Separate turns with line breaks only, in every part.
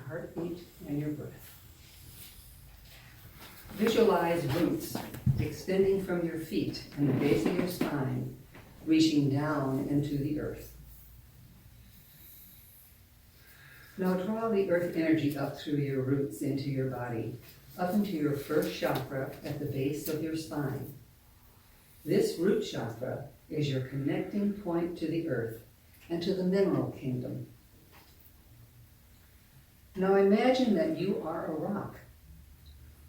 heartbeat and your breath. Visualize roots extending from your feet and the base of your spine, reaching down into the earth. Now draw the earth energy up through your roots into your body, up into your first chakra at the base of your spine. This root chakra is your connecting point to the earth and to the mineral kingdom. Now imagine that you are a rock.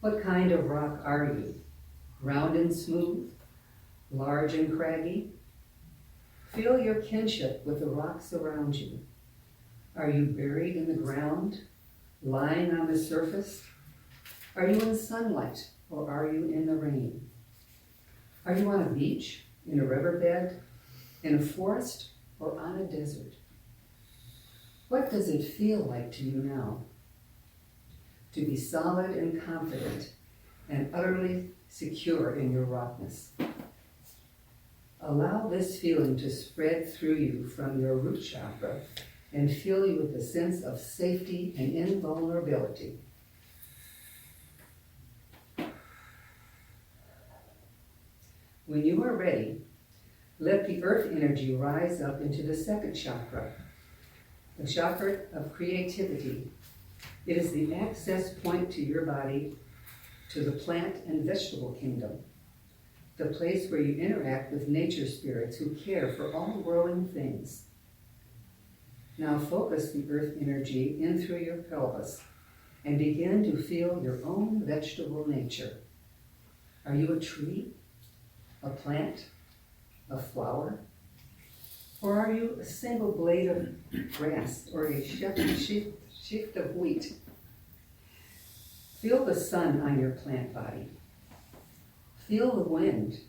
What kind of rock are you? Round and smooth? Large and craggy? Feel your kinship with the rocks around you. Are you buried in the ground? Lying on the surface? Are you in sunlight or are you in the rain? Are you on a beach, in a riverbed, in a forest, or on a desert? What does it feel like to you now? To be solid and confident and utterly secure in your rockness. Allow this feeling to spread through you from your root chakra and fill you with a sense of safety and invulnerability. When you are ready, let the earth energy rise up into the second chakra, the chakra of creativity. It is the access point to your body, to the plant and vegetable kingdom, the place where you interact with nature spirits who care for all growing things. Now focus the earth energy in through your pelvis and begin to feel your own vegetable nature. Are you a tree, a plant, a flower? Or are you a single blade of grass or a shift of wheat? Feel the sun on your plant body. Feel the wind.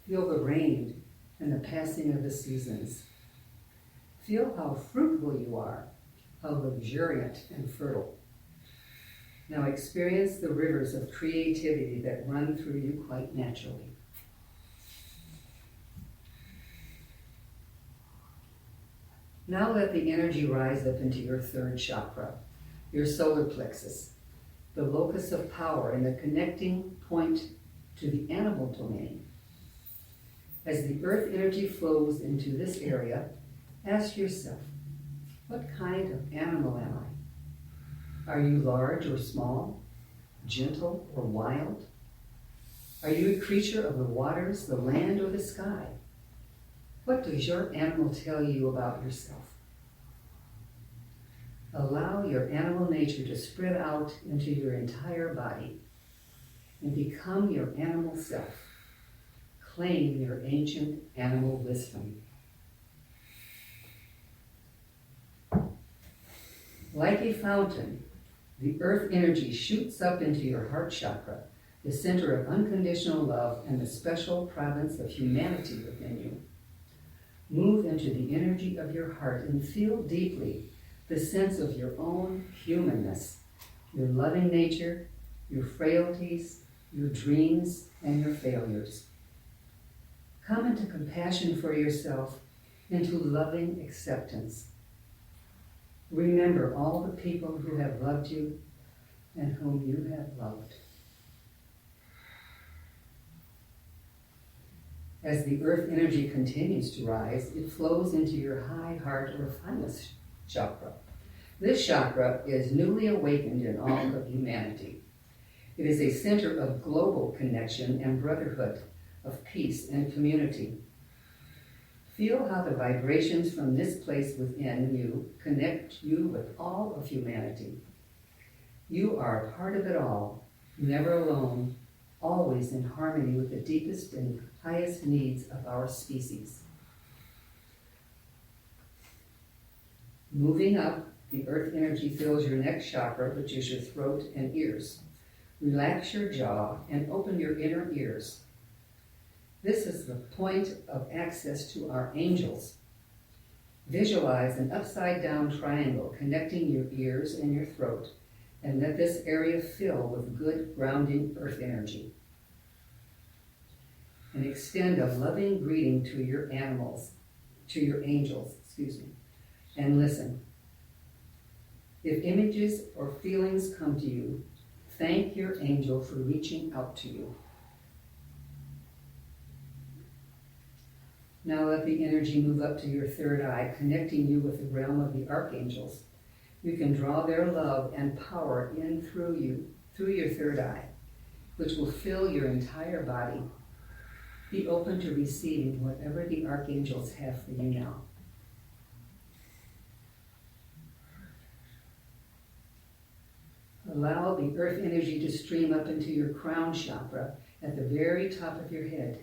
Feel the rain and the passing of the seasons. Feel how fruitful you are, how luxuriant and fertile. Now experience the rivers of creativity that run through you quite naturally. Now let the energy rise up into your third chakra, your solar plexus, the locus of power and the connecting point to the animal domain. As the earth energy flows into this area, ask yourself, what kind of animal am I? Are you large or small, gentle or wild? Are you a creature of the waters, the land, or the sky? What does your animal tell you about yourself? Allow your animal nature to spread out into your entire body and become your animal self. Claim your ancient animal wisdom. Like a fountain, the earth energy shoots up into your heart chakra, the center of unconditional love and the special province of humanity within you. Move into the energy of your heart and feel deeply the sense of your own humanness, your loving nature, your frailties, your dreams, and your failures. Come into compassion for yourself, into loving acceptance. Remember all the people who have loved you and whom you have loved. As the earth energy continues to rise, it flows into your high heart or thymus chakra. This chakra is newly awakened in all of humanity. It is a center of global connection and brotherhood, of peace and community. Feel how the vibrations from this place within you connect you with all of humanity. You are a part of it all, never alone, always in harmony with the deepest and highest needs of our species. Moving up, the earth energy fills your next chakra, which is your throat and ears. Relax your jaw and open your inner ears. This is the point of access to our angels. Visualize an upside-down triangle connecting your ears and your throat, and let this area fill with good, grounding earth energy. And extend a loving greeting to your angels, and listen. If images or feelings come to you, thank your angel for reaching out to you. Now let the energy move up to your third eye, connecting you with the realm of the archangels. You can draw their love and power in through you, through your third eye, which will fill your entire body. Be open to receiving whatever the archangels have for you now. Allow the earth energy to stream up into your crown chakra at the very top of your head.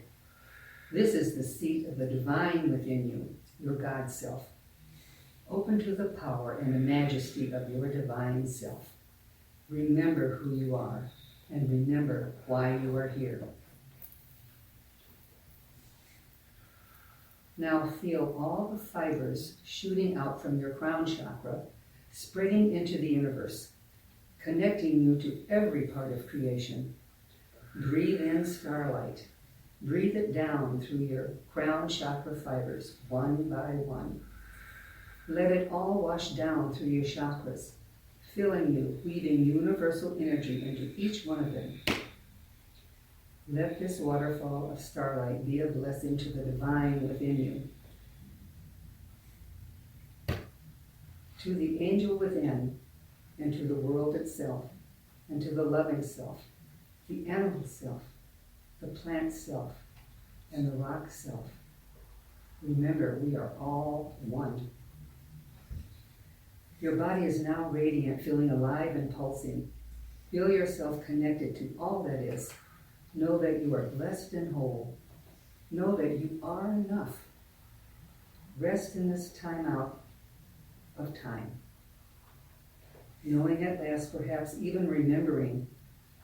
This is the seat of the divine within you, your God self. Open to the power and the majesty of your divine self. Remember who you are and remember why you are here. Now feel all the fibers shooting out from your crown chakra, spreading into the universe, connecting you to every part of creation. Breathe in starlight. Breathe it down through your crown chakra fibers, one by one. Let it all wash down through your chakras, filling you, weaving universal energy into each one of them. Let this waterfall of starlight be a blessing to the divine within you. To the angel within, and to the world itself, and to the loving self, the animal self, the plant self, and the rock self. Remember, we are all one. Your body is now radiant, feeling alive and pulsing. Feel yourself connected to all that is. Know that you are blessed and whole. Know that you are enough. Rest in this time out of time. Knowing at last, perhaps even remembering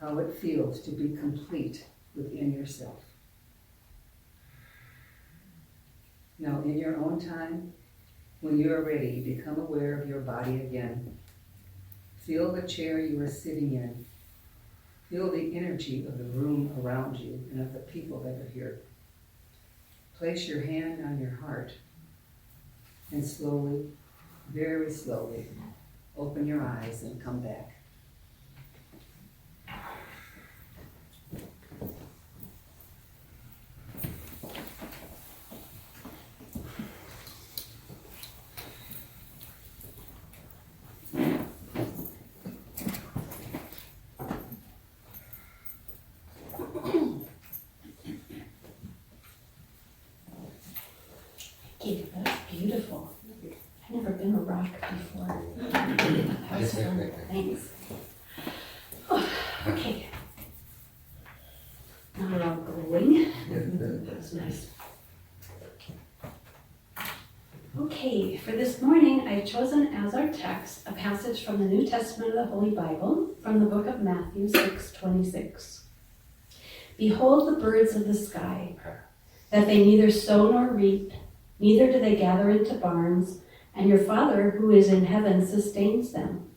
how it feels to be complete within yourself. Now, in your own time, when you are ready, become aware of your body again. Feel the chair you are sitting in. Feel the energy of the room around you and of the people that are here. Place your hand on your heart and slowly, very slowly, open your eyes and come back.
That's beautiful. I've never been a rock before. That was fun. Thanks. Oh, okay. Now we're all glowing. That's nice. Okay, for this morning, I've chosen as our text a passage from the New Testament of the Holy Bible, from the book of Matthew 6:26. Behold the birds of the sky, that they neither sow nor reap, neither do they gather into barns, and your Father who is in heaven sustains them.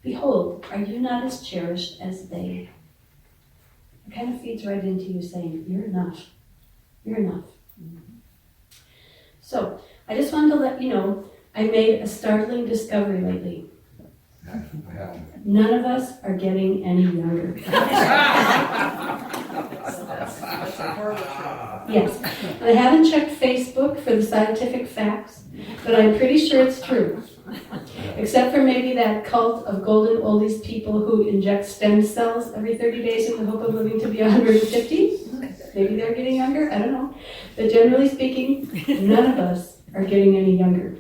Behold, are you not as cherished as they? It kind of feeds right into you saying, you're enough. You're enough. Mm-hmm. So, I just wanted to let you know, I made a startling discovery lately. None of us are getting any younger. Yes, I haven't checked Facebook for the scientific facts, but I'm pretty sure it's true. Except for maybe that cult of golden oldies people who inject stem cells every 30 days in the hope of living to be 150. Maybe they're getting younger, I don't know. But generally speaking, none of us are getting any younger.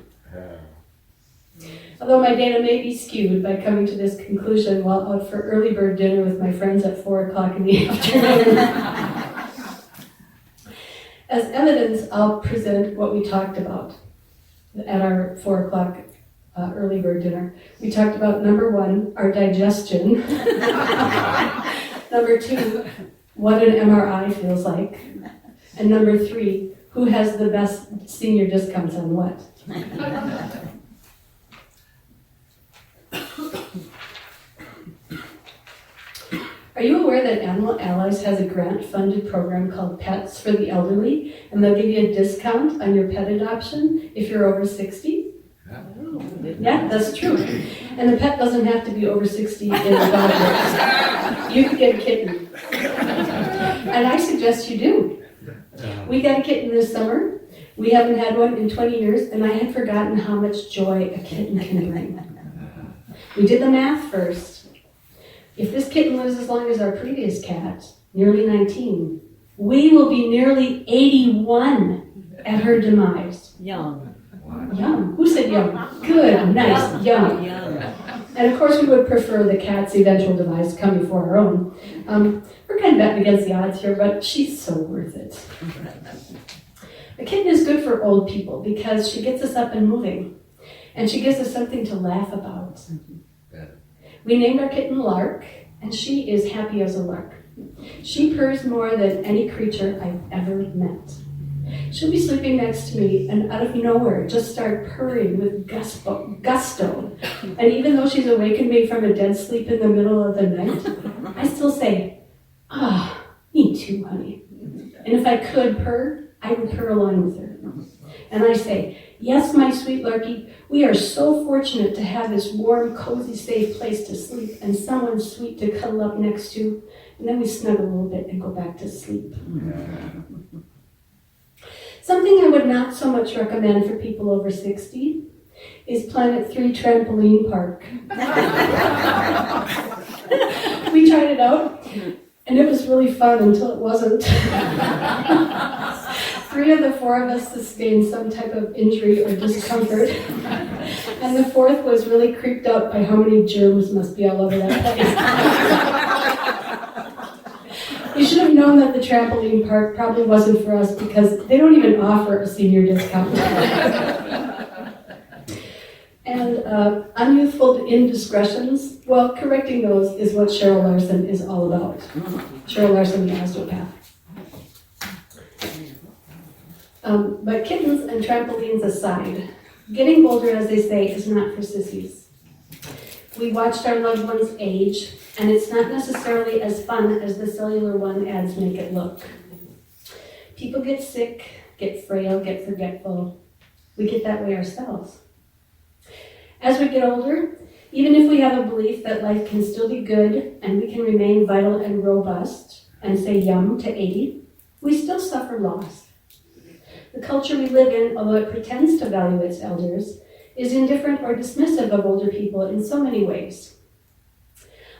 Although my data may be skewed by coming to this conclusion while out for early bird dinner with my friends at 4 o'clock in the afternoon. As evidence, I'll present what we talked about at our 4 o'clock early bird dinner. We talked about number 1, our digestion. Number 2, what an MRI feels like. And number 3, who has the best senior discounts on what. Are you aware that Animal Allies has a grant-funded program called Pets for the Elderly, and they'll give you a discount on your pet adoption if you're over 60? Yeah, that's true. And the pet doesn't have to be over 60 in the dog world. You could get a kitten. And I suggest you do. We got a kitten this summer. We haven't had one in 20 years, and I had forgotten how much joy a kitten can bring. We did the math first. If this kitten lives as long as our previous cat, nearly 19, we will be nearly 81 at her demise.
Young.
Young. Who said young? Good, nice, young. And of course we would prefer the cat's eventual demise to come before our own. We're kind of betting against the odds here, but she's so worth it. A kitten is good for old people because she gets us up and moving, and she gives us something to laugh about. We named our kitten Lark, and she is happy as a lark. She purrs more than any creature I've ever met. She'll be sleeping next to me and out of nowhere just start purring with gusto. And even though she's awakened me from a dead sleep in the middle of the night, I still say, me too, honey. And if I could purr, I would purr along with her. And I say, yes, my sweet Larky, we are so fortunate to have this warm, cozy, safe place to sleep and someone sweet to cuddle up next to. And then we snuggle a little bit and go back to sleep. Something I would not so much recommend for people over 60 is Planet 3 Trampoline Park. We tried it out, and it was really fun until it wasn't. 3 of the 4 of us sustained some type of injury or discomfort, and the 4th was really creeped out by how many germs must be all over that place. You should have known that the trampoline park probably wasn't for us because they don't even offer a senior discount. And unyouthful indiscretions, well, correcting those is what Cheryl Larson is all about. Cheryl Larson, the osteopath. But kittens and trampolines aside, getting older, as they say, is not for sissies. We watched our loved ones age, and it's not necessarily as fun as the cellular one ads make it look. People get sick, get frail, get forgetful. We get that way ourselves. As we get older, even if we have a belief that life can still be good and we can remain vital and robust and say yum to 80, we still suffer loss. The culture we live in, although it pretends to value its elders, is indifferent or dismissive of older people in so many ways.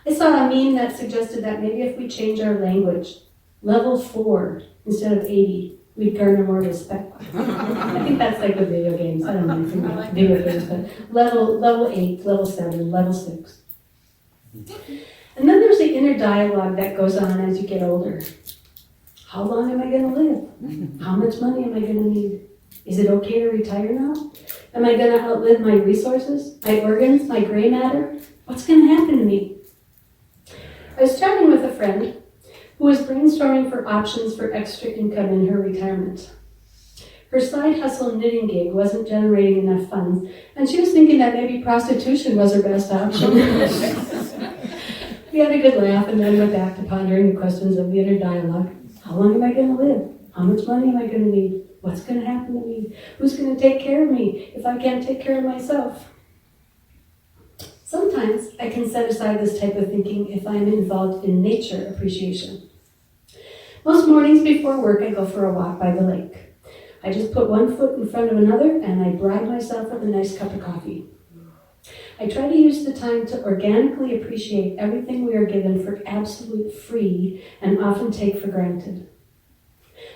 I saw a meme that suggested that maybe if we change our language, level 4 instead of 80, we'd garner more respect. I think that's like the video games. I don't know anything about video games, but level 8, level 7, level 6. And then there's the inner dialogue that goes on as you get older. How long am I going to live? How much money am I going to need? Is it okay to retire now? Am I going to outlive my resources, my organs, my gray matter? What's going to happen to me? I was chatting with a friend who was brainstorming for options for extra income in her retirement. Her side hustle knitting gig wasn't generating enough funds, and she was thinking that maybe prostitution was her best option. We had a good laugh and then went back to pondering the questions of the inner dialogue. How long am I going to live? How much money am I going to need? What's going to happen to me? Who's going to take care of me if I can't take care of myself? Sometimes I can set aside this type of thinking if I'm involved in nature appreciation. Most mornings before work, I go for a walk by the lake. I just put one foot in front of another and I bribe myself with a nice cup of coffee. I try to use the time to organically appreciate everything we are given for absolute free and often take for granted.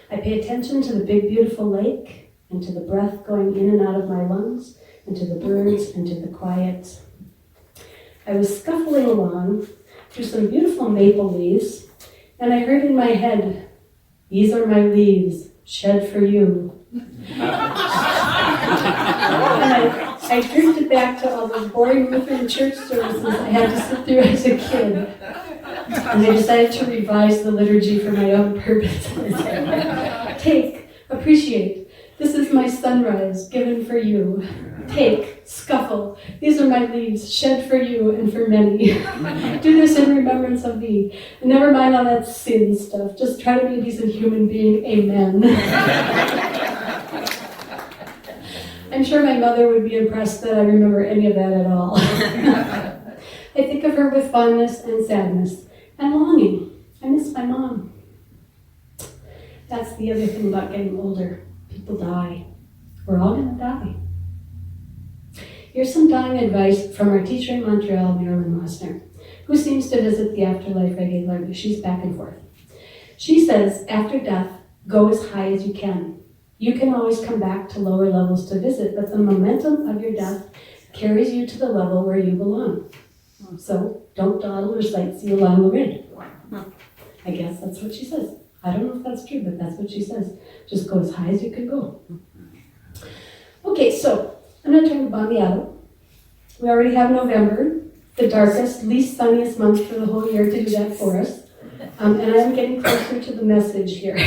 I pay attention to the big, beautiful lake and to the breath going in and out of my lungs and to the birds and to the quiet. I was scuffling along through some beautiful maple leaves, and I heard in my head, "These are my leaves, shed for you." And I drifted back to all those boring Lutheran church services I had to sit through as a kid. And I decided to revise the liturgy for my own purpose. Take, appreciate. This is my sunrise given for you. Take, scuffle. These are my leaves, shed for you and for many. Do this in remembrance of me. And never mind all that sin stuff. Just try to be a decent human being. Amen. I I'm sure my mother would be impressed that I remember any of that at all. I think of her with fondness and sadness and longing. I miss my mom. That's the other thing about getting older. People die. We're all going to die. Here's some dying advice from our teacher in Montreal, Marilyn Mosner, who seems to visit the afterlife regularly. She's back and forth. She says, after death, go as high as you can. You can always come back to lower levels to visit, but the momentum of your death carries you to the level where you belong. So don't dawdle or sightsee along the ridge. I guess that's what she says. I don't know if that's true, but that's what she says. Just go as high as you can go. Okay, so I'm going to turn to Bamiado. We already have November, the darkest, least sunniest month for the whole year to do that for us. And I'm getting closer to the message here.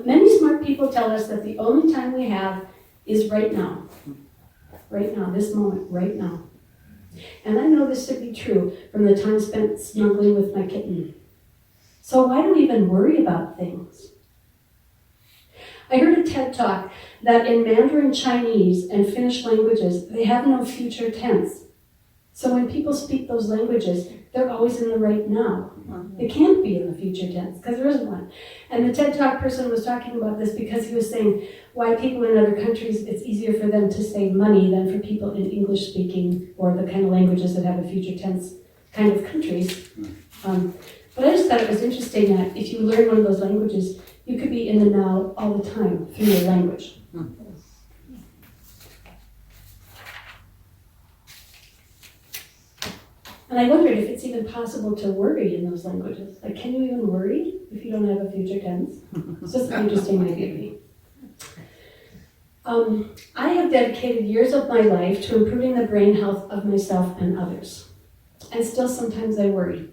Many smart people tell us that the only time we have is right now. Right now, this moment, right now. And I know this to be true from the time spent snuggling with my kitten. So why do we even worry about things? I heard a TED Talk that in Mandarin Chinese and Finnish languages, they have no future tense. So when people speak those languages, they're always in the right now. It can't be in the future tense, because there isn't one. And the TED Talk person was talking about this because he was saying why people in other countries, it's easier for them to save money than for people in English-speaking or the kind of languages that have a future tense kind of countries. But I just thought it was interesting that if you learn one of those languages, you could be in the now all the time through your language. And I wondered if it's even possible to worry in those languages. Like, can you even worry if you don't have a future tense? It's just an interesting idea to me. I have dedicated years of my life to improving the brain health of myself and others. And still sometimes I worry.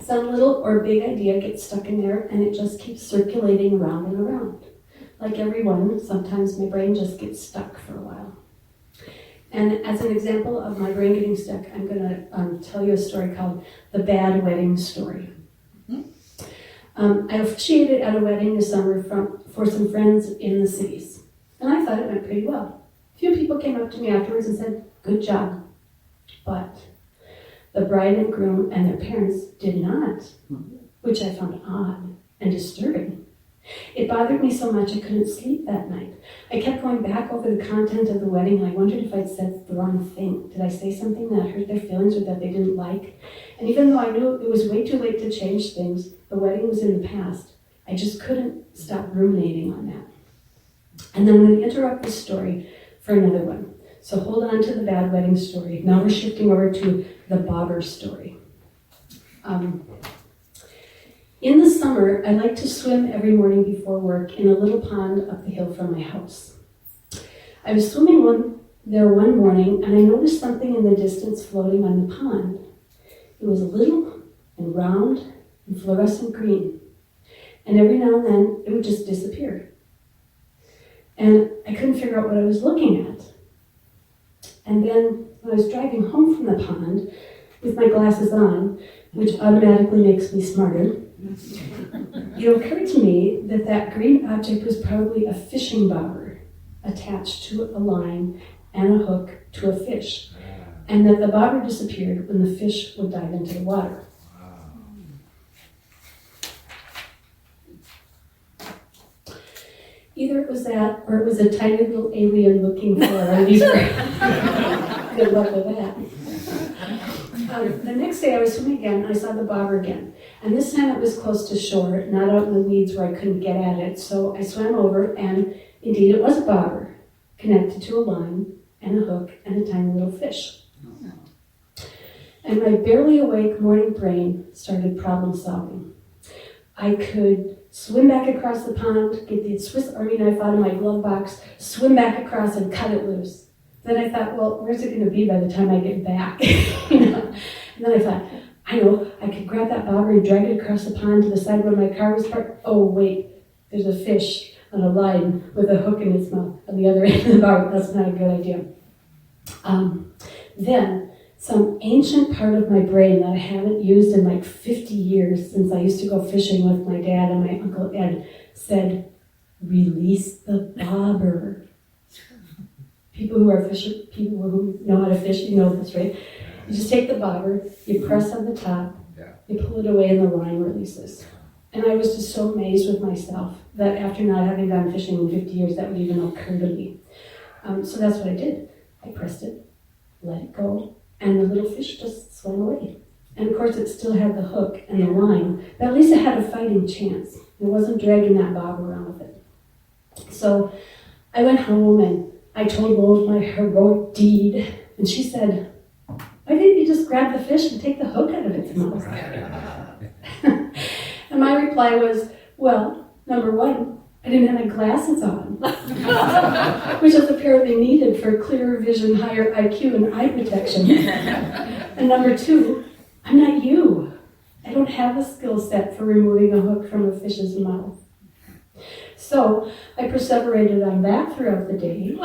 Some little or big idea gets stuck in there and it just keeps circulating around and around. Like everyone, sometimes my brain just gets stuck for a while. And as an example of my brain getting stuck, I'm going to tell you a story called The Bad Wedding Story. I officiated at a wedding this summer for some friends in the cities. And I thought it went pretty well. A few people came up to me afterwards and said, "Good job." But the bride and groom and their parents did not, which I found odd and disturbing. It bothered me so much I couldn't sleep that night. I kept going back over the content of the wedding and I wondered if I'd said the wrong thing. Did I say something that hurt their feelings or that they didn't like? And even though I knew it was way too late to change things, the wedding was in the past, I just couldn't stop ruminating on that. And then I'm going to interrupt this story for another one. So hold on to the bad wedding story. Now we're shifting over to the bobber story. In the summer, I like to swim every morning before work in a little pond up the hill from my house. I was swimming there one morning and I noticed something in the distance floating on the pond. It was little and round and fluorescent green. And every now and then, it would just disappear. And I couldn't figure out what I was looking at. And then when I was driving home from the pond with my glasses on, which automatically makes me smarter, it occurred to me that that green object was probably a fishing bobber attached to a line and a hook to a fish, and that the bobber disappeared when the fish would dive into the water. Either it was that, or it was a tiny little alien looking for a leader. Good luck with that. The next day I was swimming again, and I saw the bobber again. And this time it was close to shore, not out in the weeds where I couldn't get at it. So I swam over, and indeed it was a bobber, connected to a line and a hook and a tiny little fish. And my barely awake morning brain started problem solving. I could swim back across the pond, get the Swiss Army knife out of my glove box, swim back across and cut it loose. Then I thought, well, where's it going to be by the time I get back? And then I thought, I know, I could grab that bobber and drag it across the pond to the side where my car was parked. Oh, wait, there's a fish on a line with a hook in its mouth on the other end of the bobber. That's not a good idea. Then some ancient part of my brain that I haven't used in like 50 years since I used to go fishing with my dad and my Uncle Ed said, release the bobber. People who are fisher, people who know how to fish, you know this, right? You just take the bobber, you press on the top, you pull it away, and the line releases. And I was just so amazed with myself that after not having gone fishing in 50 years, that would even occur to me. So that's what I did. I pressed it, let it go, and the little fish just swam away. And of course, it still had the hook and the line, but at least it had a fighting chance. It wasn't dragging that bob around with it. So I went home and I told Rose my heroic deed, and she said, "Why didn't you just grab the fish and take the hook out of its mouth?" And my reply was, well, number one, I didn't have my glasses on, which is apparently needed for clearer vision, higher IQ, and eye protection. And number two, I'm not you. I don't have a skill set for removing a hook from a fish's mouth. So I perseverated on that throughout the day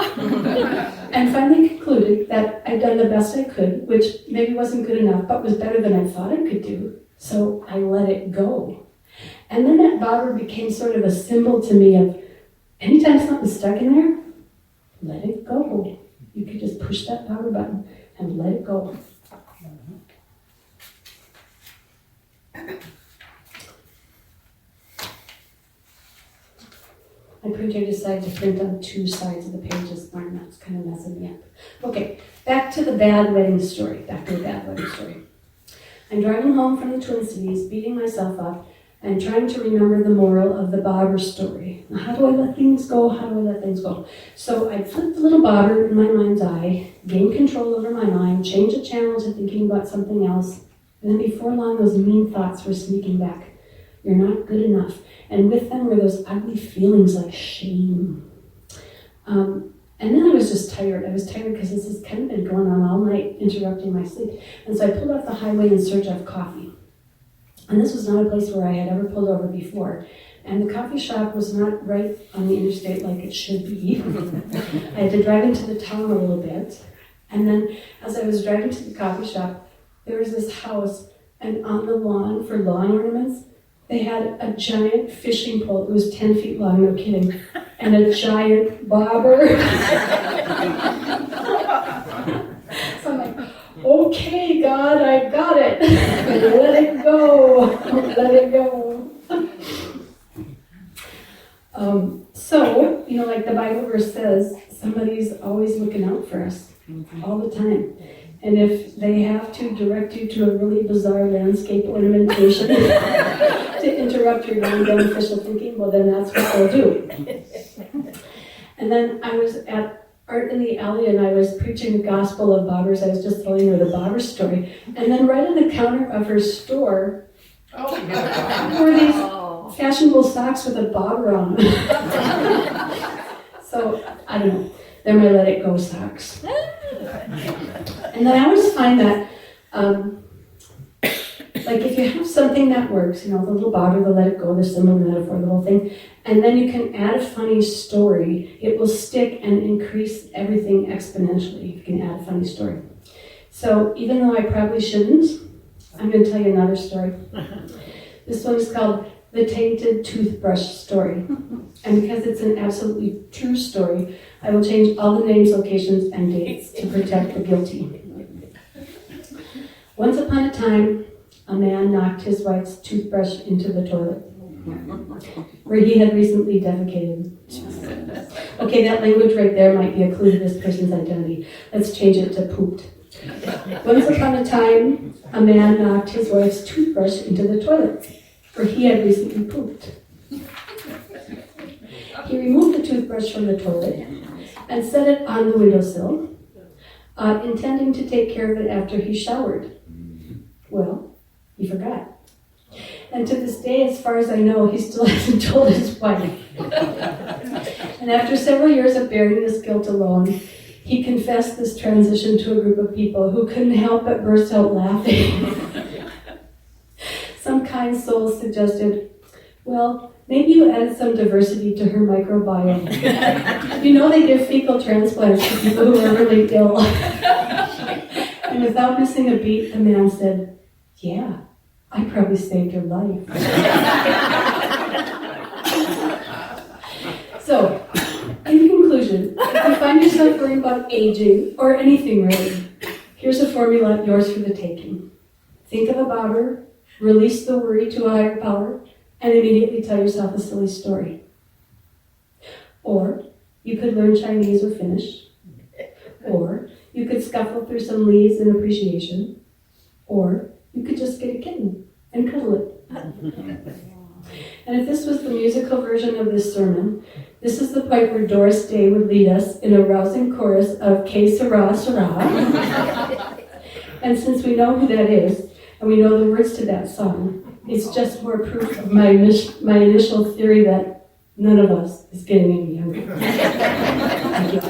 and finally concluded that I'd done the best I could, which maybe wasn't good enough, but was better than I thought I could do. So I let it go. And then that bobber became sort of a symbol to me of anytime something's stuck in there, let it go. You could just push that bobber button and let it go. My printer decided to print on two sides of the page this morning. That's kind of messing me up. Okay, back to the bad wedding story. Back to the bad wedding story. I'm driving home from the Twin Cities, beating myself up, and trying to remember the moral of the bobber story. Now, how do I let things go? How do I let things go? So I flipped the little bobber in my mind's eye, gained control over my mind, changed the channel to thinking about something else, and then before long, those mean thoughts were sneaking back. You're not good enough. And with them were those ugly feelings like shame. And then I was just tired. I was tired because this has kind of been going on all night, interrupting my sleep. And so I pulled off the highway in search of coffee. And this was not a place where I had ever pulled over before. And the coffee shop was not right on the interstate like it should be. I had to drive into the town a little bit. And then as I was driving to the coffee shop, there was this house, and on the lawn for lawn ornaments, they had a giant fishing pole. It was 10 feet long, no kidding, and a giant bobber. So I'm like, okay, God, I got it. Let it go. Let it go. So, like the Bible verse says, somebody's always looking out for us all the time. And if they have to direct you to a really bizarre landscape ornamentation to interrupt your non-beneficial thinking, well, then that's what they'll do. And then I was at Art in the Alley, and I was preaching the gospel of bobbers. I was just telling her the bobber story. And then right on the counter of her store were these fashionable socks with a bobber on them. So, I don't know. They're my Let It Go socks. And then I always find that, if you have something that works, the little bobber, the Let It Go, the symbol, the metaphor, the whole thing, and then you can add a funny story, it will stick and increase everything exponentially if you can add a funny story. So even though I probably shouldn't, I'm going to tell you another story. This one is called The Tainted Toothbrush Story. And because it's an absolutely true story, I will change all the names, locations, and dates to protect the guilty. Once upon a time, a man knocked his wife's toothbrush into the toilet, where he had recently defecated. Okay, that language right there might be a clue to this person's identity. Let's change it to pooped. Once upon a time, a man knocked his wife's toothbrush into the toilet, where he had recently pooped. He removed the toothbrush from the toilet and set it on the windowsill, intending to take care of it after he showered. Well, he forgot. And to this day, as far as I know, he still hasn't told his wife. And after several years of bearing this guilt alone, he confessed this transition to a group of people who couldn't help but burst out laughing. Some kind soul suggested, well, maybe you added some diversity to her microbiome. They give fecal transplants to people who are really ill. And without missing a beat, the man said, yeah, I probably saved your life. conclusion, if you find yourself worrying about aging, or anything really, here's a formula, yours for the taking. Think of a bobber, release the worry to a higher power, and immediately tell yourself a silly story. Or you could learn Chinese or Finnish. Or you could scuffle through some leaves in appreciation. Or you could just get a kitten and cuddle it. And if this was the musical version of this sermon, this is the point where Doris Day would lead us in a rousing chorus of Que Sera, Sera. And since we know who that is, and we know the words to that song, it's just more proof of my initial theory that none of us is getting any younger. Thank you.